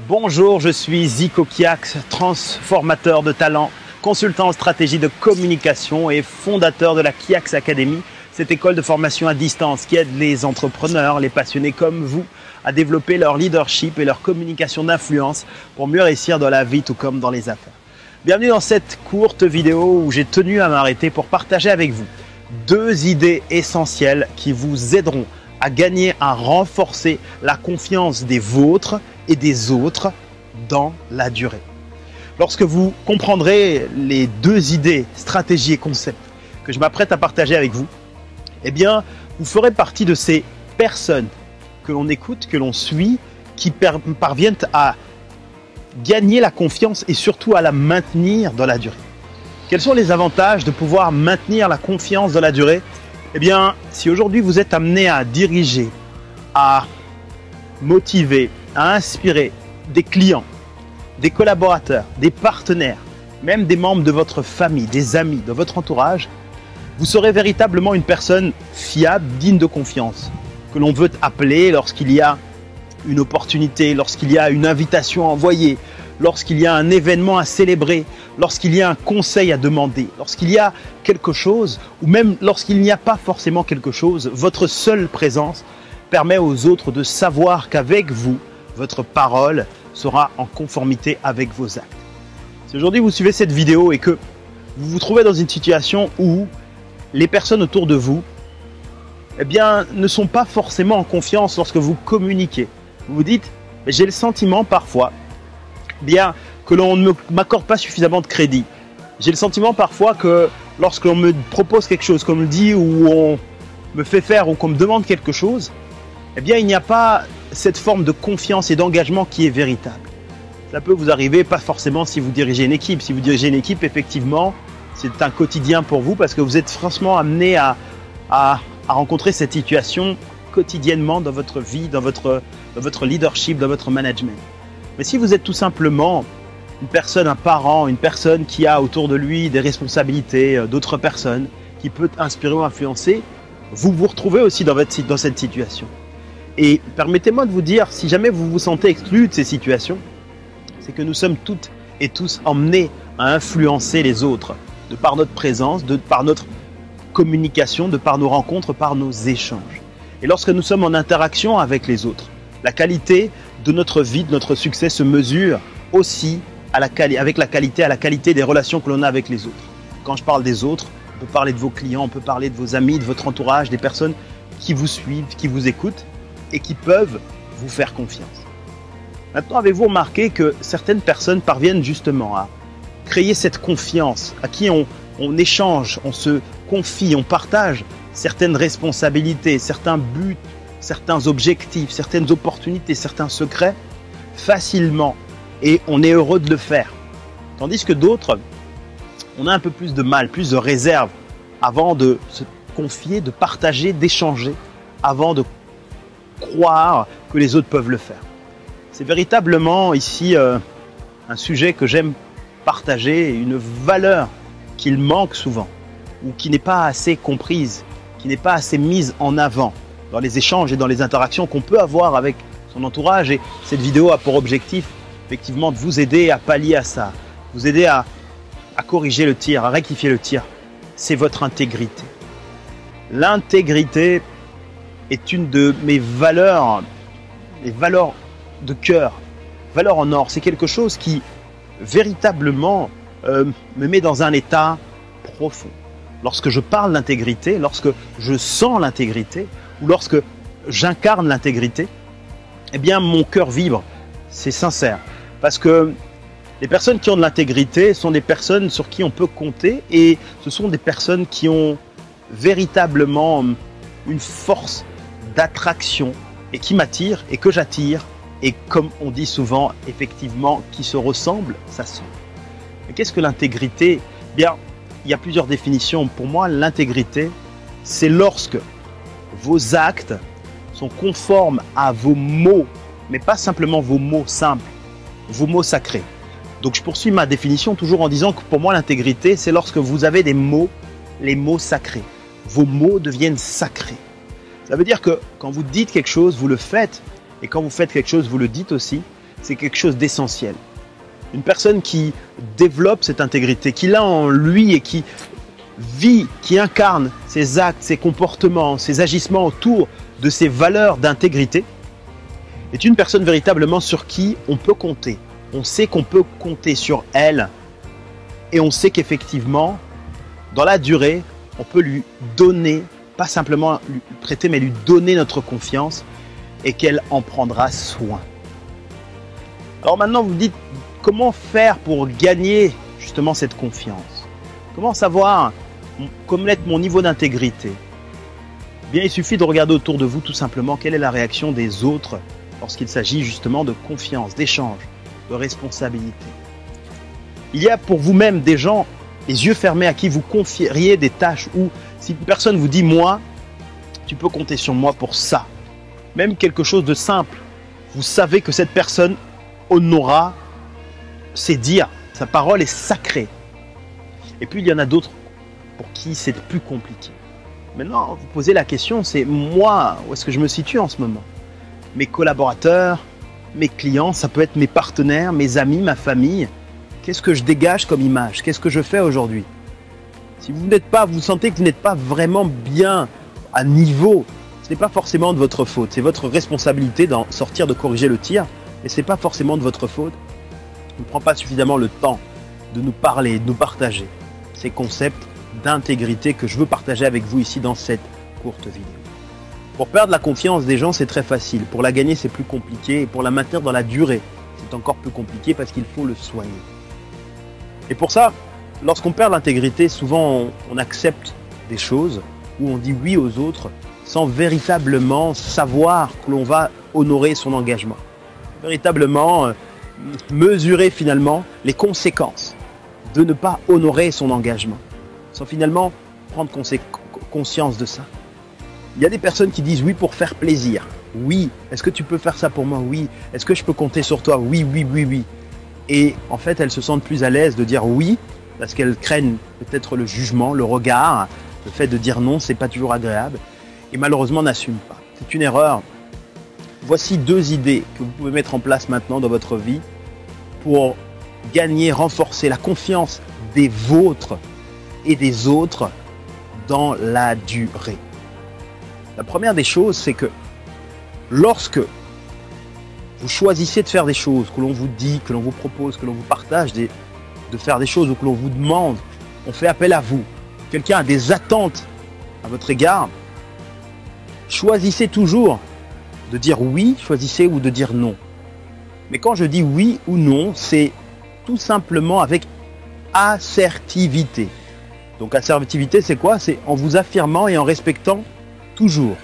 Bonjour, je suis Zico Kiax, transformateur de talent, consultant en stratégie de communication et fondateur de la Kiax Academy, cette école de formation à distance qui aide les entrepreneurs, les passionnés comme vous, à développer leur leadership et leur communication d'influence pour mieux réussir dans la vie tout comme dans les affaires. Bienvenue dans cette courte vidéo où j'ai tenu à m'arrêter pour partager avec vous deux idées essentielles qui vous aideront à gagner, à renforcer la confiance des vôtres et des autres dans la durée. Lorsque vous comprendrez les deux idées, stratégies et concepts que je m'apprête à partager avec vous, eh bien, vous ferez partie de ces personnes que l'on écoute, que l'on suit, qui parviennent à gagner la confiance et surtout à la maintenir dans la durée. Quels sont les avantages de pouvoir maintenir la confiance dans la durée? Eh bien, si aujourd'hui vous êtes amené à diriger, à motiver, à inspirer des clients, des collaborateurs, des partenaires, même des membres de votre famille, des amis, de votre entourage, vous serez véritablement une personne fiable, digne de confiance, que l'on veut appeler lorsqu'il y a une opportunité, lorsqu'il y a une invitation à envoyer, lorsqu'il y a un événement à célébrer, lorsqu'il y a un conseil à demander, lorsqu'il y a quelque chose, ou même lorsqu'il n'y a pas forcément quelque chose, votre seule présence permet aux autres de savoir qu'avec vous, votre parole sera en conformité avec vos actes. Si aujourd'hui vous suivez cette vidéo et que vous vous trouvez dans une situation où les personnes autour de vous eh bien, ne sont pas forcément en confiance lorsque vous communiquez, vous vous dites, j'ai le sentiment parfois bien que l'on ne m'accorde pas suffisamment de crédit. J'ai le sentiment parfois que lorsque l'on me propose quelque chose, qu'on me dit ou on me fait faire ou qu'on me demande quelque chose, eh bien il n'y a pas cette forme de confiance et d'engagement qui est véritable. Ça peut vous arriver, pas forcément si vous dirigez une équipe. Si vous dirigez une équipe, effectivement, c'est un quotidien pour vous parce que vous êtes franchement amené à rencontrer cette situation quotidiennement dans votre vie, dans votre leadership, dans votre management. Mais si vous êtes tout simplement une personne, un parent, une personne qui a autour de lui des responsabilités, d'autres personnes, qui peut inspirer ou influencer, vous vous retrouvez aussi dans cette situation. Et permettez-moi de vous dire, si jamais vous vous sentez exclu de ces situations, c'est que nous sommes toutes et tous emmenés à influencer les autres, de par notre présence, de par notre communication, de par nos rencontres, par nos échanges. Et lorsque nous sommes en interaction avec les autres, la qualité de notre vie, de notre succès se mesure aussi avec la qualité des relations que l'on a avec les autres. Quand je parle des autres, on peut parler de vos clients, on peut parler de vos amis, de votre entourage, des personnes qui vous suivent, qui vous écoutent et qui peuvent vous faire confiance. Maintenant, avez-vous remarqué que certaines personnes parviennent justement à créer cette confiance, à qui on échange, on se confie, on partage certaines responsabilités, certains buts, certains objectifs, certaines opportunités, certains secrets facilement et on est heureux de le faire. Tandis que d'autres, on a un peu plus de mal, plus de réserve avant de se confier, de partager, d'échanger, avant de croire que les autres peuvent le faire. C'est véritablement ici un sujet que j'aime partager, une valeur qu'il manque souvent ou qui n'est pas assez comprise, qui n'est pas assez mise en avant dans les échanges et dans les interactions qu'on peut avoir avec son entourage. Et cette vidéo a pour objectif effectivement de vous aider à pallier à ça, vous aider à corriger le tir, à rectifier le tir. C'est votre intégrité. L'intégrité est une de mes valeurs, les valeurs de cœur, valeurs en or. C'est quelque chose qui véritablement me met dans un état profond. Lorsque je parle d'intégrité, lorsque je sens l'intégrité, ou lorsque j'incarne l'intégrité, eh bien mon cœur vibre, c'est sincère. Parce que les personnes qui ont de l'intégrité sont des personnes sur qui on peut compter et ce sont des personnes qui ont véritablement une force d'attraction et qui m'attirent et que j'attire et comme on dit souvent, effectivement, qui se ressemblent, ça sent. Mais qu'est-ce que l'intégrité? Eh bien, il y a plusieurs définitions. Pour moi, l'intégrité, c'est lorsque vos actes sont conformes à vos mots, mais pas simplement vos mots simples, vos mots sacrés. Donc je poursuis ma définition toujours en disant que pour moi l'intégrité, c'est lorsque vous avez des mots, les mots sacrés. Vos mots deviennent sacrés. Ça veut dire que quand vous dites quelque chose, vous le faites, et quand vous faites quelque chose, vous le dites aussi. c'est quelque chose d'essentiel. Une personne qui développe cette intégrité, qui l'a en lui et qui vit, qui incarne ses actes, ses comportements, ses agissements autour de ces valeurs d'intégrité, est une personne véritablement sur qui on peut compter. On sait qu'on peut compter sur elle et on sait qu'effectivement, dans la durée, on peut lui donner, pas simplement lui prêter, mais lui donner notre confiance et qu'elle en prendra soin. Alors maintenant, vous dites, comment faire pour gagner justement cette confiance? Comment savoir connaître mon niveau d'intégrité? Bien, il suffit de regarder autour de vous tout simplement quelle est la réaction des autres lorsqu'il s'agit justement de confiance, d'échange, de responsabilité. Il y a pour vous-même des gens, les yeux fermés, à qui vous confieriez des tâches où si une personne vous dit « moi, tu peux compter sur moi pour ça », même quelque chose de simple, vous savez que cette personne honorera ses dires, sa parole est sacrée. Et puis il y en a d'autres pour qui c'est plus compliqué. Maintenant, vous posez la question, c'est moi, où est-ce que je me situe en ce moment? Mes collaborateurs, mes clients, ça peut être mes partenaires, mes amis, ma famille. Qu'est-ce que je dégage comme image? Qu'est-ce que je fais aujourd'hui? Si vous sentez que vous n'êtes pas vraiment bien à niveau, ce n'est pas forcément de votre faute. C'est votre responsabilité d'en sortir, de corriger le tir, mais ce n'est pas forcément de votre faute. On ne prend pas suffisamment le temps de nous parler, de nous partager ces concepts d'intégrité que je veux partager avec vous ici dans cette courte vidéo. Pour perdre la confiance des gens, c'est très facile. Pour la gagner, c'est plus compliqué. Et pour la maintenir dans la durée, c'est encore plus compliqué parce qu'il faut le soigner. Et pour ça, lorsqu'on perd l'intégrité, souvent on accepte des choses ou on dit oui aux autres sans véritablement savoir que l'on va honorer son engagement. Véritablement mesurer finalement les conséquences de ne pas honorer son engagement, sans finalement prendre conscience de ça. Il y a des personnes qui disent oui pour faire plaisir. Oui, est-ce que tu peux faire ça pour moi? Oui. Est-ce que je peux compter sur toi? Oui, oui, oui, oui. Et en fait, elles se sentent plus à l'aise de dire oui, parce qu'elles craignent peut-être le jugement, le regard. Le fait de dire non, c'est pas toujours agréable. Et malheureusement, n'assument pas. C'est une erreur. Voici 2 idées que vous pouvez mettre en place maintenant dans votre vie pour gagner, renforcer la confiance des vôtres et des autres dans la durée. La première des choses, c'est que lorsque vous choisissez de faire des choses que l'on vous dit, que l'on vous propose, que l'on vous partage, de faire des choses ou que l'on vous demande, on fait appel à vous. Quelqu'un a des attentes à votre égard. Choisissez toujours de dire oui, choisissez ou de dire non. Mais quand je dis oui ou non, c'est tout simplement avec assertivité. Donc assertivité, c'est quoi? C'est en vous affirmant et en respectant toujours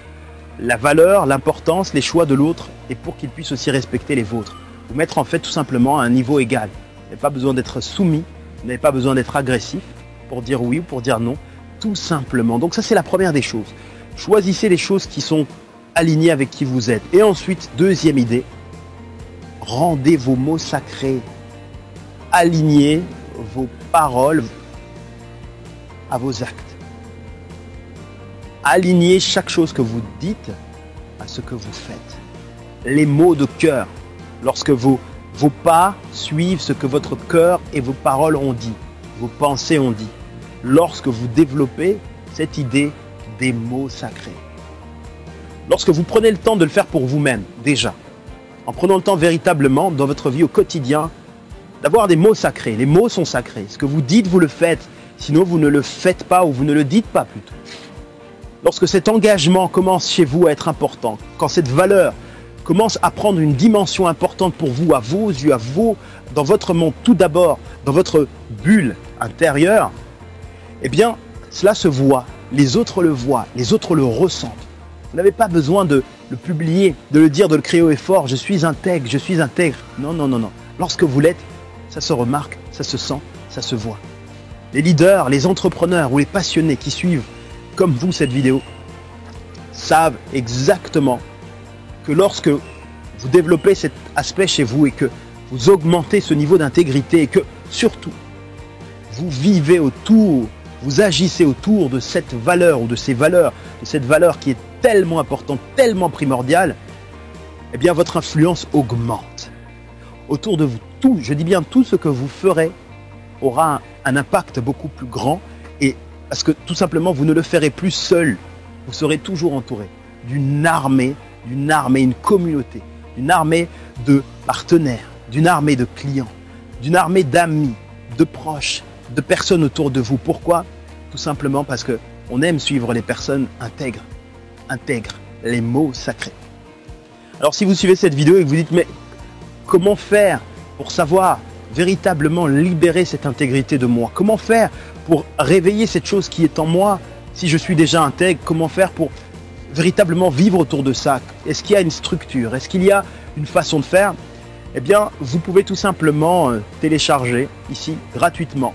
la valeur, l'importance, les choix de l'autre et pour qu'il puisse aussi respecter les vôtres. Vous mettre en fait tout simplement à un niveau égal. Vous n'avez pas besoin d'être soumis, vous n'avez pas besoin d'être agressif pour dire oui ou pour dire non, tout simplement. Donc ça, c'est la première des choses. Choisissez les choses qui sont alignées avec qui vous êtes. Et ensuite, deuxième idée, rendez vos mots sacrés. Alignez vos paroles à vos actes. Alignez chaque chose que vous dites à ce que vous faites. Les mots de cœur, lorsque vos pas suivent ce que votre cœur et vos paroles ont dit, vos pensées ont dit. Lorsque vous développez cette idée des mots sacrés. Lorsque vous prenez le temps de le faire pour vous-même, déjà, en prenant le temps véritablement dans votre vie au quotidien, d'avoir des mots sacrés. Les mots sont sacrés. Ce que vous dites, vous le faites. Sinon, vous ne le faites pas ou vous ne le dites pas plutôt. Lorsque cet engagement commence chez vous à être important, quand cette valeur commence à prendre une dimension importante pour vous, à vos yeux, dans votre monde, tout d'abord, dans votre bulle intérieure, eh bien, cela se voit. Les autres le voient, les autres le ressentent. Vous n'avez pas besoin de le publier, de le dire, de le crier haut et fort. Je suis intègre, je suis intègre. Non, non, non, non. Lorsque vous l'êtes, ça se remarque, ça se sent, ça se voit. Les leaders, les entrepreneurs ou les passionnés qui suivent, comme vous, cette vidéo, savent exactement que lorsque vous développez cet aspect chez vous et que vous augmentez ce niveau d'intégrité et que, surtout, vous vivez autour, vous agissez autour de cette valeur ou de ces valeurs, de cette valeur qui est tellement importante, tellement primordiale, eh bien votre influence augmente. autour de vous. Tout, je dis bien tout ce que vous ferez aura un impact beaucoup plus grand, et parce que tout simplement vous ne le ferez plus seul. Vous serez toujours entouré d'une armée, une communauté, d'une armée de partenaires, d'une armée de clients, d'une armée d'amis, de proches, de personnes autour de vous. Pourquoi? Tout simplement parce qu'on aime suivre les personnes intègres, les mots sacrés. Alors si vous suivez cette vidéo et que vous dites mais comment faire pour savoir véritablement libérer cette intégrité de moi? Comment faire pour réveiller cette chose qui est en moi si je suis déjà intègre? Comment faire pour véritablement vivre autour de ça? Est-ce qu'il y a une structure? Est-ce qu'il y a une façon de faire? Eh bien, vous pouvez tout simplement télécharger ici gratuitement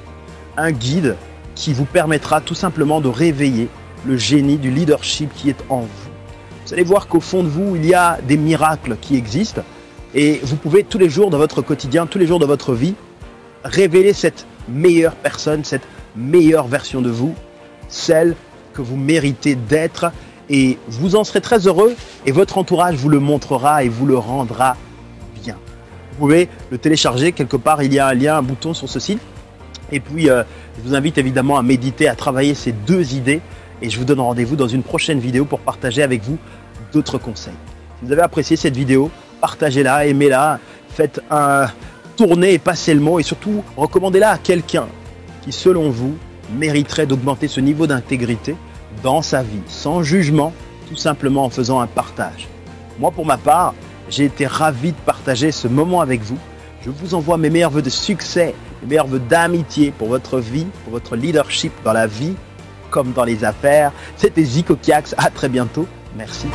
un guide qui vous permettra tout simplement de réveiller le génie du leadership qui est en vous. Vous allez voir qu'au fond de vous, il y a des miracles qui existent et vous pouvez tous les jours dans votre quotidien, tous les jours de votre vie, révéler cette meilleure personne, cette meilleure version de vous, celle que vous méritez d'être, et vous en serez très heureux et votre entourage vous le montrera et vous le rendra bien. Vous pouvez le télécharger quelque part, il y a un lien, un bouton sur ce site. Et puis, je vous invite évidemment à méditer, à travailler ces deux idées. Et je vous donne rendez-vous dans une prochaine vidéo pour partager avec vous d'autres conseils. Si vous avez apprécié cette vidéo, partagez-la, aimez-la, faites un tourner et passez le mot. Et surtout, recommandez-la à quelqu'un qui, selon vous, mériterait d'augmenter ce niveau d'intégrité dans sa vie, sans jugement, tout simplement en faisant un partage. Moi, pour ma part, j'ai été ravi de partager ce moment avec vous. Je vous envoie mes meilleurs vœux de succès, mes meilleurs vœux d'amitié pour votre vie, pour votre leadership dans la vie comme dans les affaires. C'était Zico Kiax, à très bientôt. Merci.